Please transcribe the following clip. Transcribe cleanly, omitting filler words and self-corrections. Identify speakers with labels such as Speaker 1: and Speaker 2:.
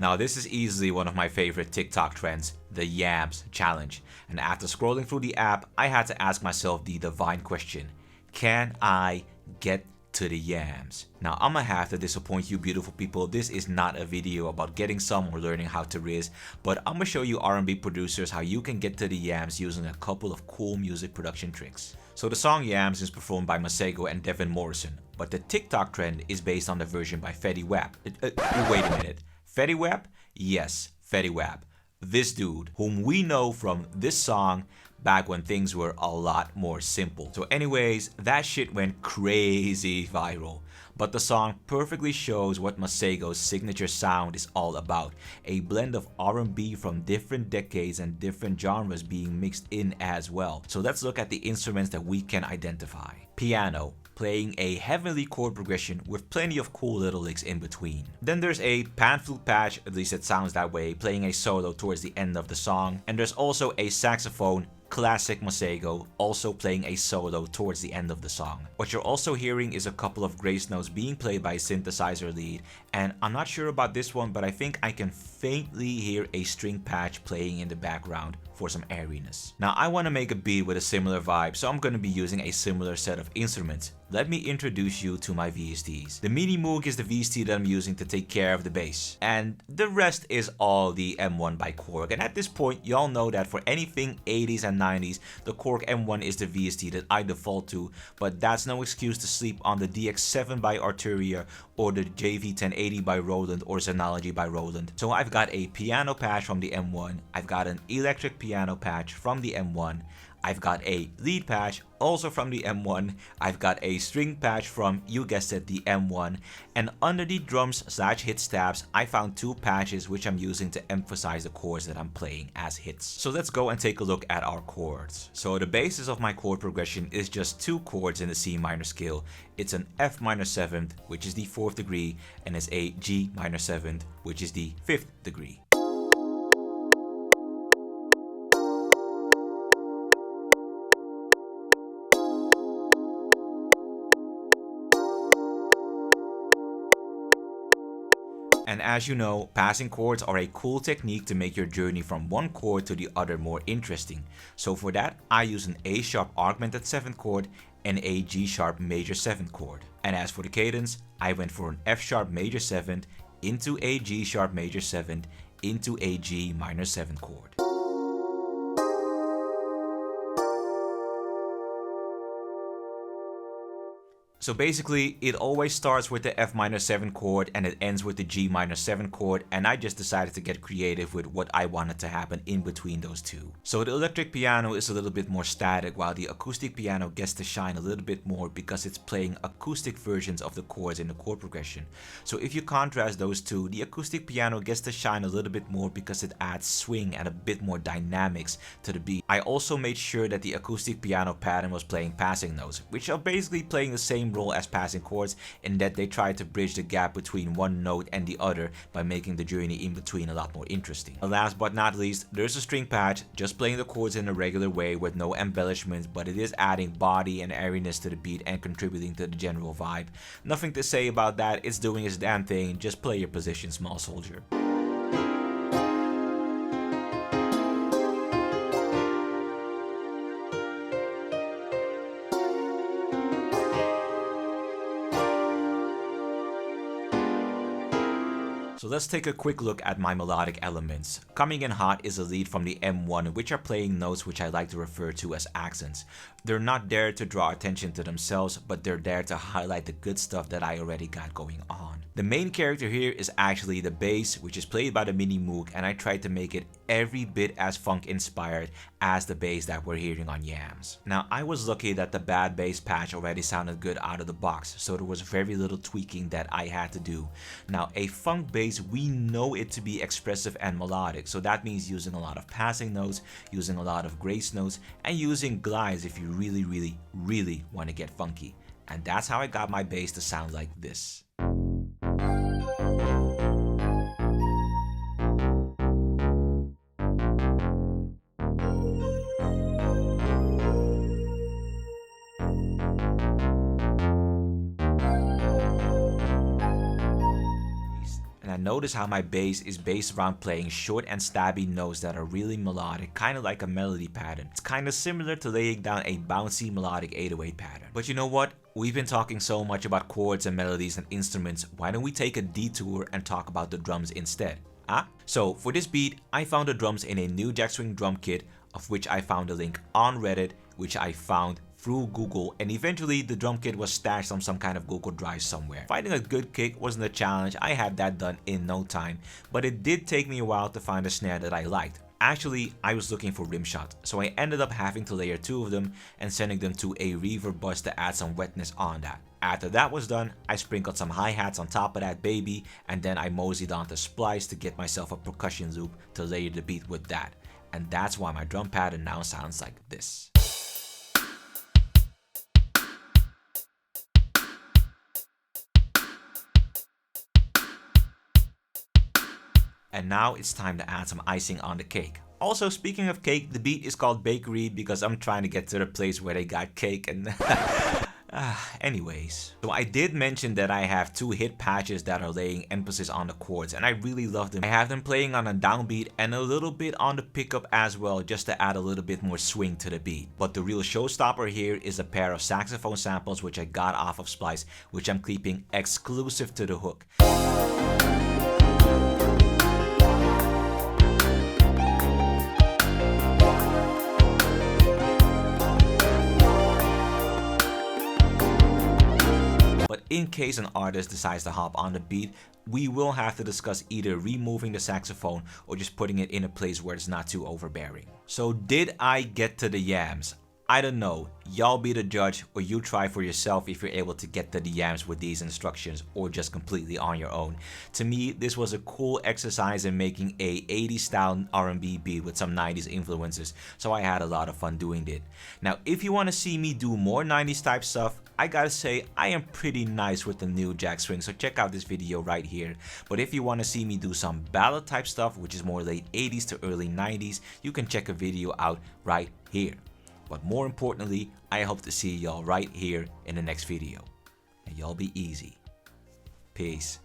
Speaker 1: Now this is easily one of my favorite TikTok trends, the Yamz challenge. And after scrolling through the app, I had to ask myself the divine question, can I get to the yams? Now I'ma have to disappoint you beautiful people, this is not a video about getting some or learning how to riz, but I'ma show you R&B producers how you can get to the yams using a couple of cool music production tricks. So the song Yams is performed by Masego and Devin Morrison, but the TikTok trend is based on the version by Fetty Wap. Wait a minute, Fetty Wap? Yes, Fetty Wap. This dude, whom we know from this song back when things were a lot more simple. So anyways, that shit went crazy viral. But the song perfectly shows what Masego's signature sound is all about. A blend of R&B from different decades and different genres being mixed in as well. So let's look at the instruments that we can identify. Piano, playing a heavenly chord progression with plenty of cool little licks in between. Then there's a pan flute patch, at least it sounds that way, playing a solo towards the end of the song. And there's also a saxophone, classic Masego, also playing a solo towards the end of the song. What you're also hearing is a couple of grace notes being played by a synthesizer lead, and I'm not sure about this one, but I think I can faintly hear a string patch playing in the background for some airiness. Now I want to make a beat with a similar vibe, so I'm going to be using a similar set of instruments. Let me introduce you to my VSTs. The Mini Moog is the VST that I'm using to take care of the bass, and the rest is all the M1 by Chord. And at this point, y'all know that for anything 80s and 90s, the Chord M1 is the VST that I default to, but that's no excuse to sleep on the DX7 by Arturia or the JV1080 by Roland or Xenology by Roland. So I've got a piano patch from the M1, I've got an electric piano patch from the M1, I've got a lead patch also from the M1, I've got a string patch from, you guessed it, the M1, and under the drums / hit stabs, I found two patches which I'm using to emphasize the chords that I'm playing as hits. So let's go and take a look at our chords. So the basis of my chord progression is just two chords in the C minor scale. It's an F minor 7th, which is the 4th degree, and it's a G minor 7th, which is the 5th degree. And as you know, passing chords are a cool technique to make your journey from one chord to the other more interesting. So for that, I use an A sharp augmented 7th chord and a G sharp major 7th chord. And as for the cadence, I went for an F sharp major 7th into a G sharp major 7th into a G minor 7th chord. So basically, it always starts with the F minor 7 chord and it ends with the G minor 7 chord, and I just decided to get creative with what I wanted to happen in between those two. So the electric piano is a little bit more static, while the acoustic piano gets to shine a little bit more because it's playing acoustic versions of the chords in the chord progression. So if you contrast those two, the acoustic piano gets to shine a little bit more because it adds swing and a bit more dynamics to the beat. I also made sure that the acoustic piano pattern was playing passing notes, which are basically playing the same role as passing chords in that they try to bridge the gap between one note and the other by making the journey in between a lot more interesting. And last but not least, there's a string patch, just playing the chords in a regular way with no embellishments, but it is adding body and airiness to the beat and contributing to the general vibe. Nothing to say about that, it's doing its damn thing, just play your position, small soldier. So let's take a quick look at my melodic elements. Coming in hot is a lead from the M1, which are playing notes which I like to refer to as accents. They're not there to draw attention to themselves, but they're there to highlight the good stuff that I already got going on. The main character here is actually the bass, which is played by the Mini Moog, and I tried to make it every bit as funk inspired as the bass that we're hearing on Yamz. Now I was lucky that the bad bass patch already sounded good out of the box, so there was very little tweaking that I had to do. Now a funk bass, we know it to be expressive and melodic, so that means using a lot of passing notes, using a lot of grace notes, and using glides if you really want to get funky. And that's how I got my bass to sound like this. And And notice how my bass is based around playing short and stabby notes that are really melodic, kind of like a melody pattern. It's kind of similar to laying down a bouncy melodic 808 pattern. But you know what? We've been talking so much about chords and melodies and instruments, why don't we take a detour and talk about the drums instead? So for this beat, I found the drums in a new jack swing drum kit, of which I found a link on Reddit, which I found through Google, and eventually the drum kit was stashed on some kind of Google Drive somewhere. Finding a good kick wasn't a challenge, I had that done in no time, but it did take me a while to find a snare that I liked. Actually, I was looking for rim shot, so I ended up having to layer 2 of them and sending them to a reverb bus to add some wetness on that. After that was done, I sprinkled some hi-hats on top of that baby, and then I moseyed onto splice to get myself a percussion loop to layer the beat with that. And that's why my drum pattern now sounds like this. And now it's time to add some icing on the cake. Also, speaking of cake, the beat is called Bakery because I'm trying to get to the place where they got cake and anyways. So I did mention that I have 2 hit patches that are laying emphasis on the chords, and I really love them. I have them playing on a downbeat and a little bit on the pickup as well, just to add a little bit more swing to the beat. But the real showstopper here is a pair of saxophone samples which I got off of Splice, which I'm keeping exclusive to the hook. In case an artist decides to hop on the beat, we will have to discuss either removing the saxophone or just putting it in a place where it's not too overbearing. So did I get to the yams? I don't know, y'all be the judge, or you try for yourself if you're able to get to the yams with these instructions or just completely on your own. To me, this was a cool exercise in making a 80s style R&B beat with some 90s influences, so I had a lot of fun doing it. Now if you want to see me do more 90s type stuff, I gotta say I am pretty nice with the new jack swing, so check out this video right here. But if you want to see me do some ballad type stuff, which is more late 80s to early 90s, you can check a video out right here. But more importantly, I hope to see y'all right here in the next video. And y'all be easy. Peace.